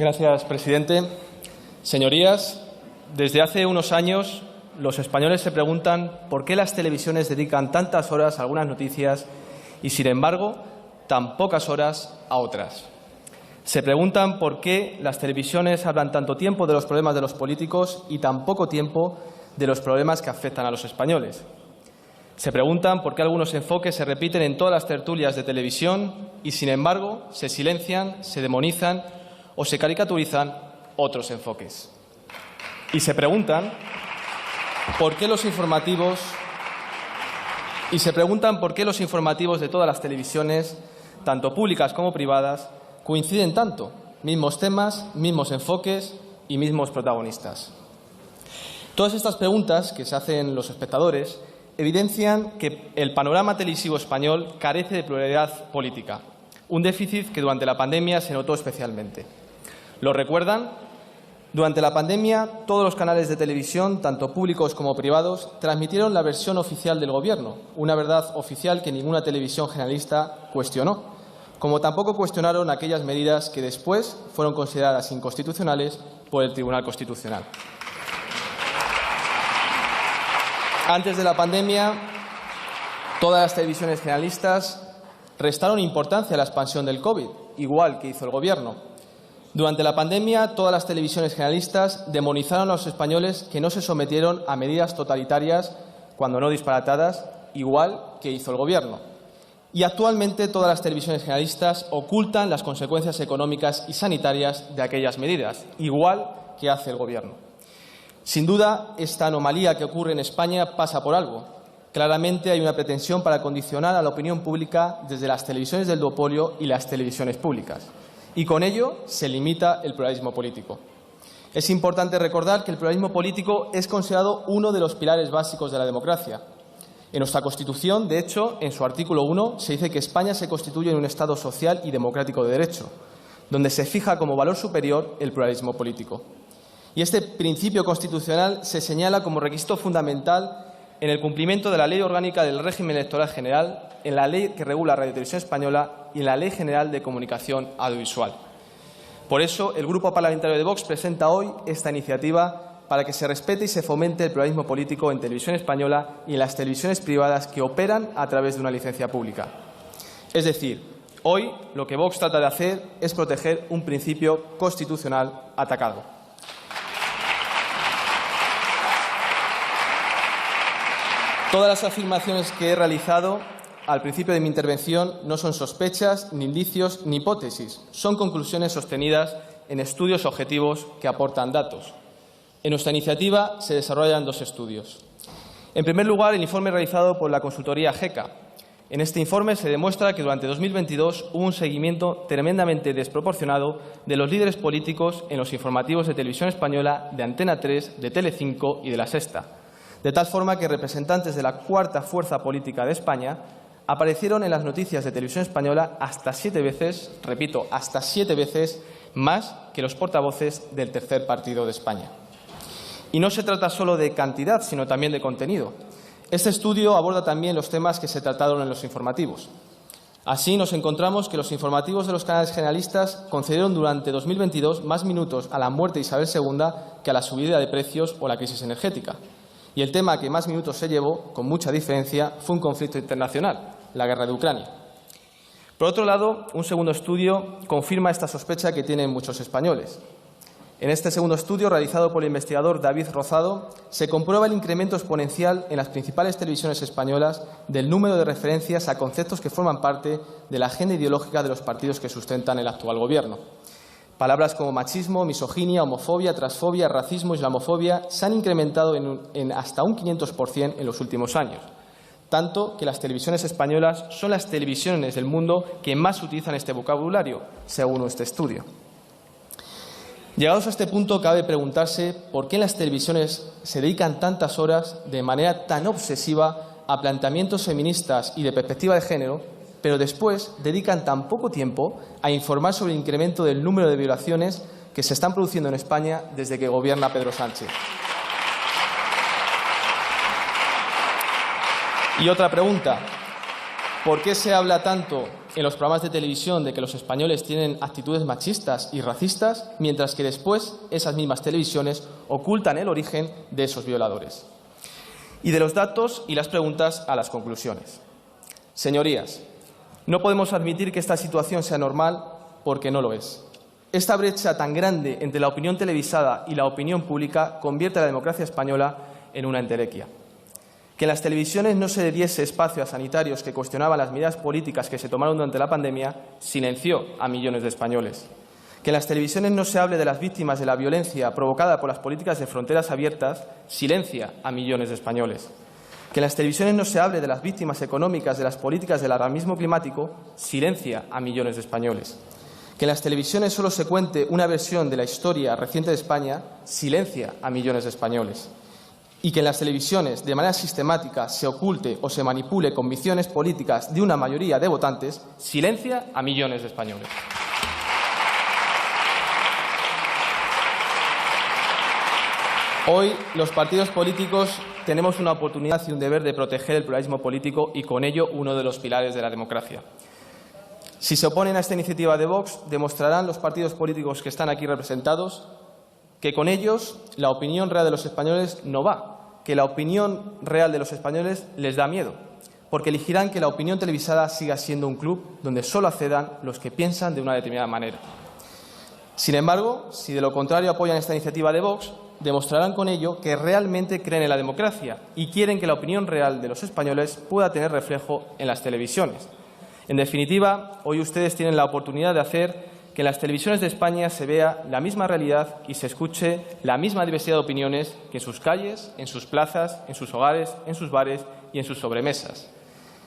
Gracias, presidente. Señorías, desde hace unos años los españoles se preguntan por qué las televisiones dedican tantas horas a algunas noticias y, sin embargo, tan pocas horas a otras. Se preguntan por qué las televisiones hablan tanto tiempo de los problemas de los políticos y tan poco tiempo de los problemas que afectan a los españoles. Se preguntan por qué algunos enfoques se repiten en todas las tertulias de televisión y, sin embargo, se silencian, se demonizan o se caricaturizan otros enfoques. Y se preguntan por qué los informativos de todas las televisiones, tanto públicas como privadas, coinciden tanto, mismos temas, mismos enfoques y mismos protagonistas. Todas estas preguntas que se hacen los espectadores evidencian que el panorama televisivo español carece de pluralidad política, un déficit que durante la pandemia se notó especialmente. ¿Lo recuerdan? Durante la pandemia, todos los canales de televisión, tanto públicos como privados, transmitieron la versión oficial del Gobierno, una verdad oficial que ninguna televisión generalista cuestionó, como tampoco cuestionaron aquellas medidas que después fueron consideradas inconstitucionales por el Tribunal Constitucional. Antes de la pandemia, todas las televisiones generalistas restaron importancia a la expansión del COVID, igual que hizo el Gobierno. Durante la pandemia, todas las televisiones generalistas demonizaron a los españoles que no se sometieron a medidas totalitarias, cuando no disparatadas, igual que hizo el Gobierno. Y actualmente todas las televisiones generalistas ocultan las consecuencias económicas y sanitarias de aquellas medidas, igual que hace el Gobierno. Sin duda, esta anomalía que ocurre en España pasa por algo. Claramente hay una pretensión para condicionar a la opinión pública desde las televisiones del duopolio y las televisiones públicas. Y con ello se limita el pluralismo político. Es importante recordar que el pluralismo político es considerado uno de los pilares básicos de la democracia. En nuestra Constitución, de hecho, en su artículo 1, se dice que España se constituye en un Estado social y democrático de derecho, donde se fija como valor superior el pluralismo político. Y este principio constitucional se señala como requisito fundamental en el cumplimiento de la Ley Orgánica del Régimen Electoral General, en la ley que regula Radio Televisión Española y en la Ley General de Comunicación Audiovisual. Por eso, el Grupo Parlamentario de Vox presenta hoy esta iniciativa para que se respete y se fomente el pluralismo político en Televisión Española y en las televisiones privadas que operan a través de una licencia pública. Es decir, hoy lo que Vox trata de hacer es proteger un principio constitucional atacado. Todas las afirmaciones que he realizado al principio de mi intervención no son sospechas, ni indicios, ni hipótesis. Son conclusiones sostenidas en estudios objetivos que aportan datos. En nuestra iniciativa se desarrollan dos estudios. En primer lugar, el informe realizado por la consultoría GECA. En este informe se demuestra que durante 2022 hubo un seguimiento tremendamente desproporcionado de los líderes políticos en los informativos de Televisión Española, de Antena 3, de Telecinco y de La Sexta, de tal forma que representantes de la cuarta fuerza política de España aparecieron en las noticias de Televisión Española hasta 7 veces, repito, hasta 7 veces más que los portavoces del tercer partido de España. Y no se trata solo de cantidad, sino también de contenido. Este estudio aborda también los temas que se trataron en los informativos. Así nos encontramos que los informativos de los canales generalistas concedieron durante 2022 más minutos a la muerte de Isabel II que a la subida de precios o la crisis energética. Y el tema que más minutos se llevó, con mucha diferencia, fue un conflicto internacional, la guerra de Ucrania. Por otro lado, un segundo estudio confirma esta sospecha que tienen muchos españoles. En este segundo estudio, realizado por el investigador David Rozado, se comprueba el incremento exponencial en las principales televisiones españolas del número de referencias a conceptos que forman parte de la agenda ideológica de los partidos que sustentan el actual Gobierno. Palabras como machismo, misoginia, homofobia, transfobia, racismo, islamofobia se han incrementado en hasta un 500% en los últimos años, tanto que las televisiones españolas son las televisiones del mundo que más utilizan este vocabulario, según este estudio. Llegados a este punto, cabe preguntarse por qué en las televisiones se dedican tantas horas de manera tan obsesiva a planteamientos feministas y de perspectiva de género, pero después dedican tan poco tiempo a informar sobre el incremento del número de violaciones que se están produciendo en España desde que gobierna Pedro Sánchez. Y otra pregunta. ¿Por qué se habla tanto en los programas de televisión de que los españoles tienen actitudes machistas y racistas, mientras que después esas mismas televisiones ocultan el origen de esos violadores? Y de los datos y las preguntas a las conclusiones. Señorías, no podemos admitir que esta situación sea normal porque no lo es. Esta brecha tan grande entre la opinión televisada y la opinión pública convierte a la democracia española en una entelequia. Que en las televisiones no se le diese espacio a sanitarios que cuestionaban las medidas políticas que se tomaron durante la pandemia silenció a millones de españoles. Que en las televisiones no se hable de las víctimas de la violencia provocada por las políticas de fronteras abiertas silencia a millones de españoles. Que en las televisiones no se hable de las víctimas económicas de las políticas del alarmismo climático silencia a millones de españoles. Que en las televisiones solo se cuente una versión de la historia reciente de España silencia a millones de españoles. Y que en las televisiones, de manera sistemática, se oculte o se manipule convicciones políticas de una mayoría de votantes, silencia a millones de españoles. Hoy, los partidos políticos tenemos una oportunidad y un deber de proteger el pluralismo político y, con ello, uno de los pilares de la democracia. Si se oponen a esta iniciativa de Vox, demostrarán los partidos políticos que están aquí representados que con ellos la opinión real de los españoles no va, que la opinión real de los españoles les da miedo, porque elegirán que la opinión televisada siga siendo un club donde solo accedan los que piensan de una determinada manera. Sin embargo, si de lo contrario apoyan esta iniciativa de Vox, demostrarán con ello que realmente creen en la democracia y quieren que la opinión real de los españoles pueda tener reflejo en las televisiones. En definitiva, hoy ustedes tienen la oportunidad de hacer que en las televisiones de España se vea la misma realidad y se escuche la misma diversidad de opiniones que en sus calles, en sus plazas, en sus hogares, en sus bares y en sus sobremesas.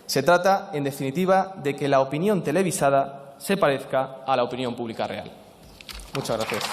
Se trata, en definitiva, de que la opinión televisada se parezca a la opinión pública real. Muchas gracias.